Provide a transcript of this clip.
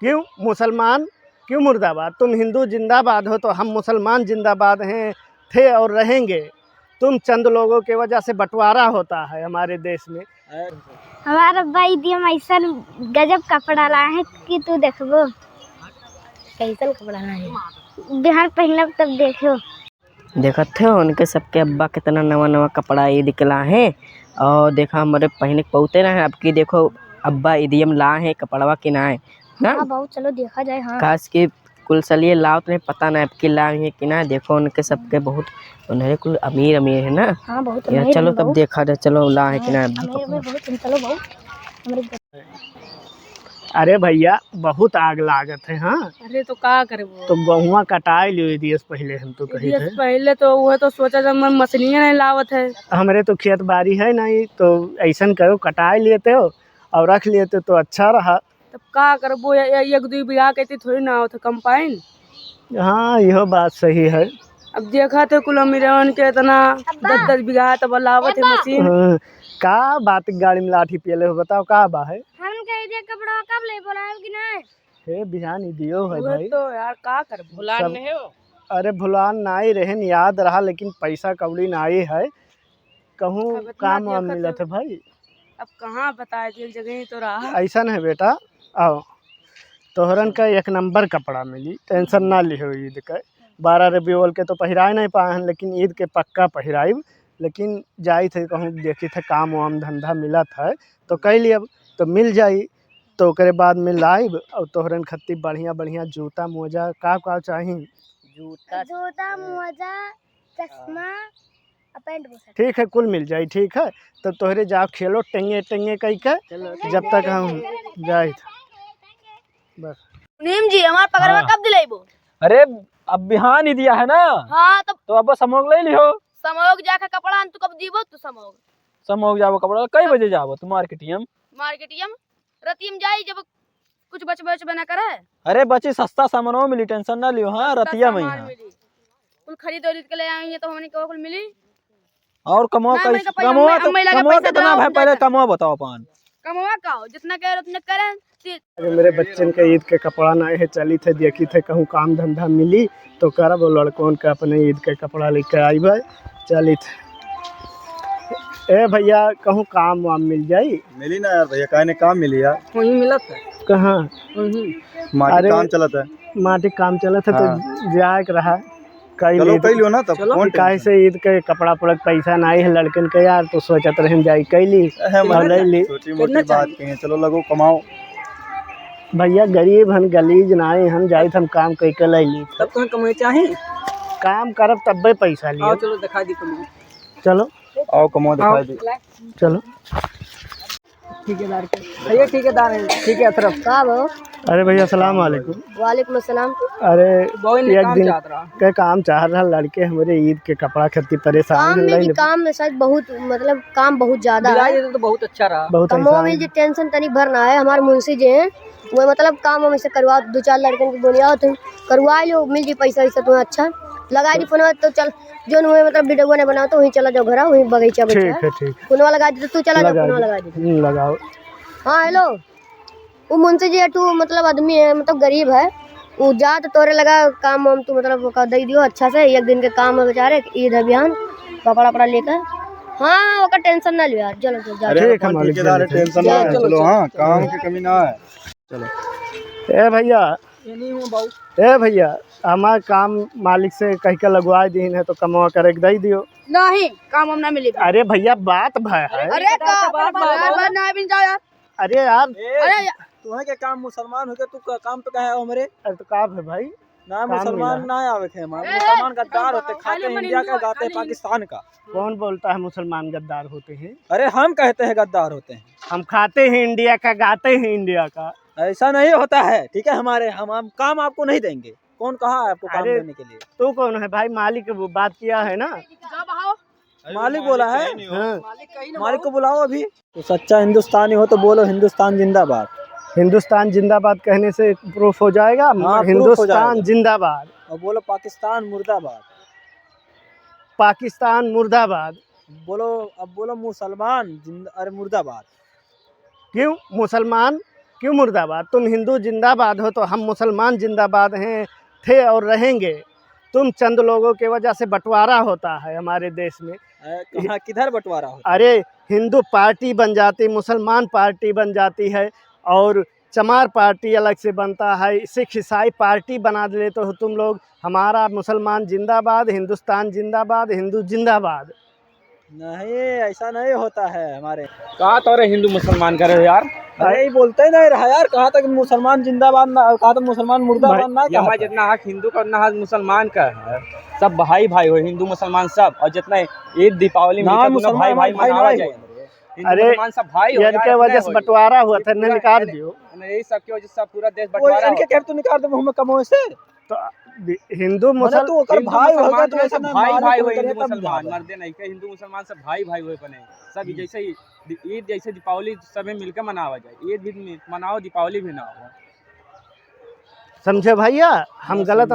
क्यों मुसलमान, क्यों मुर्दाबाद? तुम हिंदू जिंदाबाद हो तो हम मुसलमान जिंदाबाद हैं, थे और रहेंगे। तुम चंद लोगों के वजह से बंटवारा होता है हमारे देश में। हमारा भाई दियम ऐसा गजब कपड़ा लाए हैं कि तू देखबो कैसा कपड़ा लाए हैं बिहार पहनब तब देखो। देखत थे उनके सबके अब्बा कितना नवा नवा कपड़ा ईद के ला है और देखा हमारे पहने के बहुते ना है। अब की देखो अब्बा ईदियम ला है कपड़वा के ना है ना। हाँ बहुत, चलो देखा जाए। हाँ खास की कुल सलिए लाओ तो नहीं पता ना अब की ला है कि ना। देखो उनके सबके बहुत उन्हें कुल अमीर अमीर है ना। हाँ बहुत यार चलो तब देखा जाए, चलो ला है कि ना। चलो बहुत। अरे भैया बहुत आग लागत है। हाँ अरे तो का करे वो तो गहुआ कटाई लियो दियस पहले हम तो कही थे। पहले तो वो तो सोचा जब मैं मछलियाँ नहीं लावत है। हमरे तो खेत बाड़ी है नहीं तो ऐसा करो कटाई लेते हो और रख लेते तो अच्छा रहा। तब का करबो एक दो बीघा कहती थोड़ी ना होता कंपाइन। हाँ यह बात सही है। अब देखा तो कुल अमीरन के इतना 10-10 बीघा तब लावत है मशीन। हाँ, का बात गाड़ी में लाठी पियले हो बताओ का बा है। हम कह दिया कपड़ा कब ले बोलाए कि नहीं। हे बिहान ही दियो है वो भाई। तो यार का कर भुलान नहीं हो। अरे भुलान ना ही रहन याद रहा लेकिन पैसा कौड़ी ना ही है कहूँ अब इतना काम वाम देखत मिलत है भाई। अब कहाँ बताए एक जगह ही तो रहा। ऐसा है बेटा आओ तोहरन का एक नंबर कपड़ा मिली, टेंशन ना लिहो। ईद का 12 रबीउल के तो पहिराए नहीं पाए लेकिन ईद के पक्का पहिराइब। लेकिन जाई थे कहूँ देखी थे काम वाम धंधा मिला था तो कह लिया तो मिल जाई तो ओकरे बाद में लाइब और तोहरन खत्ती बढ़िया बढ़िया जूता मोजा का चाहिए। जूता मोजा चश्मा पैंट बुशर्ट ठीक है कुल मिल जाई। ठीक है तो तोहरे जाओ खेलो टेंगे टेंगे कही के जब तक हम जाए बस। नीम जी हमार पगड़वा कब दिलाइबो? अरे अब बिहान ही दिया है ना। हाँ तब तो अब समोग ले लियो। समोग जाके कपड़ा तू कब दीबो तू समोग? समोग जाबो कपड़ा कई बजे जाबो तू मार्केटियम? मार्केटियम रतियम जाई जब कुछ बच बना करे। अरे बच्ची सस्ता सामान मिली टेंशन ना लियो। हाँ रतिया में कुल खरीद वरीद के ले आएंगे तो हमने को कुल मिली। और कमवा ना, मैंने कैसे कहा कमवा अम्मा लगा कमवा पैसा कितना दिलाओ, भाई पहले जाके। कमवा बताओ अपन। कमवा का हो जितना कह रहे उतना करें। अरे मेरे बच्चन के ईद के कपड़ा ना है चली थे देखी थे कहूँ काम धंधा मिली तो करब लड़कों के अपने ईद के कपड़ा लेके आइब चली थे। ए भैया कहूँ काम वाम मिल जाई। मिली ना यार भैया काहे ने काम मिली यार। वही मिला था कहाँ माटी अरे काम चलत है। माटी काम चला था तो जाए के रहा कई चलो ली कई लियो ना तब कौन काहे से ईद के कपड़ा पड़ा पैसा ना है लड़कन के यार तो सोचत रहे जाई कैली ले ली। छोटी मोटी बात कहीं चलो लगो कमाओ। भैया गरीब हम गलीज ना है हम जाई हम काम कई के ले ली तब तुम्हें कमाई चाहिए। काम करब तब्बे पैसा लियो। चलो दिखा दी कमाई। चलो आओ कमाओ दिखाई दी। चलो ठेकेदार के भैया ठेकेदार है ठीक है तरफ का वो। अरे भैया सलाम वालेकुम। वालेकुम अस्सलाम। अरे एक एक दिन चाहत रहा के काम चाह रहा लड़के हमारे ईद के कपड़ा खरीदी परेशान काम हैं में भी नहीं काम में शायद बहुत मतलब काम बहुत ज्यादा दिलाई है। देते तो बहुत अच्छा रहा। बहुत कमो ऐसा में जो टेंशन तनिक भरना है हमारे मुंशी जी हैं वो मतलब काम हम से करवा 2-4 लड़कन की बोलिया तुम करवा लो मिल जी पैसा वैसा तुम्हें अच्छा लगा दी फोन तो चल जो हुए मतलब वीडियो ने बना तो वहीं चला जाओ घर वहीं बगीचा ठीक बगीचा है ठीक फोनवा लगा दी तो तू चला जाओ फोनवा लगा दी। लगाओ। हाँ हेलो वो मुंशी जी तू मतलब आदमी है मतलब गरीब है वो जा तो तोरे लगा काम वाम तू मतलब दे दियो अच्छा से एक दिन के काम है बेचारे ईद अभियान कपड़ा वपड़ा लेकर। हाँ ओका टेंशन ना लियो यार चलो चलो जा। ठीक है मालिक ठेकेदार है टेंशन ना है चलो। हाँ काम की कमी ना है चलो। ए भैया ये नहीं हूँ बाबू। ए भैया हमारा काम मालिक से कह के लगवा दी है तो कमवा करे के दे दियो। नहीं काम हम ना मिले। अरे भैया बात भय है। अरे बात ना भी जाओ यार। अरे यार अरे तुम्हें के काम मुसलमान हो के तू काम पे कहे हमरे अरे तो का है भाई ना मुसलमान ना आवे थे हमारे मुसलमान गद्दार होते खाते हैं इंडिया का गाते हैं पाकिस्तान का। कौन बोलता है मुसलमान गद्दार होते हैं? अरे हम कहते हैं गद्दार होते हैं। हम खाते हैं इंडिया का गाते हैं इंडिया का। ऐसा नहीं होता है ठीक है हमारे हम काम आपको नहीं देंगे। कौन कहा है आपको काम अरे देने के लिए? तू कौन है भाई? मालिक वो बात किया है ना। मालिक बोला है। हाँ। मालिक को बुलाओ अभी। तो सच्चा हिंदुस्तानी हो तो बोलो हिंदुस्तान जिंदाबाद। हिंदुस्तान जिंदाबाद कहने से प्रूफ हो जाएगा। हाँ, प्रूफ हो हिंदुस्तान जाएगा। जिंदाबाद। और बोलो पाकिस्तान मुर्दाबाद। पाकिस्तान मुर्दाबाद। बोलो अब बोलो मुसलमान अरे मुर्दाबाद। क्यों मुसलमान, क्यों मुर्दाबाद? तुम हिंदू जिंदाबाद हो तो हम मुसलमान जिंदाबाद हैं, थे और रहेंगे। तुम चंद लोगों के वजह से बंटवारा होता है हमारे देश में। कहाँ किधर बंटवारा होता अरे हिंदू पार्टी बन जाती, मुसलमान पार्टी बन जाती है, और चमार पार्टी अलग से बनता है, सिख ईसाई पार्टी बना लेते हो तुम लोग। हमारा मुसलमान जिंदाबाद, हिंदुस्तान जिंदाबाद, हिंदू जिंदाबाद। नहीं, ऐसा नहीं होता है हमारे। कहाँ तो रे हिंदू मुसलमान करे हो यार। अरे ये बोलते ही नहीं रहा यार, कहाँ तक मुसलमान जिंदाबाद ना, कहाँ तक मुसलमान मुर्दाबाद ना ये हमारा जितना हक हिंदू का उतना हक मुसलमान का है। सब भाई भाई हो, हिंदू मुसलमान सब। और जितना ईद दीपावली ना, मिलकर मुसलमान भाई भाई भाई मनावा नहीं जाए। हिंदू अरे मुसलमान सब भाई हो यार, इनके वजह से बंटवारा हुआ था, इन्हें निकाल दियो। यही सब की वजह से सब पूरा देश वो बंटवारा इनके कैब तो निकाल दे हमें कमों से। तो हिंदू मतलब मुसल तू ओकर भाई होगा तो ऐसा सब ना भाई मारे भाई तो हो, करे हिंदू तब मुसलमान जाबे। मर्दे नहीं के हिंदू मुसलमान सब भाई भाई हुए बने सब। जैसे ईद जैसे दीपावली सब मिलकर मनावा जाए। ईद भी मनाओ, दीपावली भी ना हो। समझे भैया? हम गलत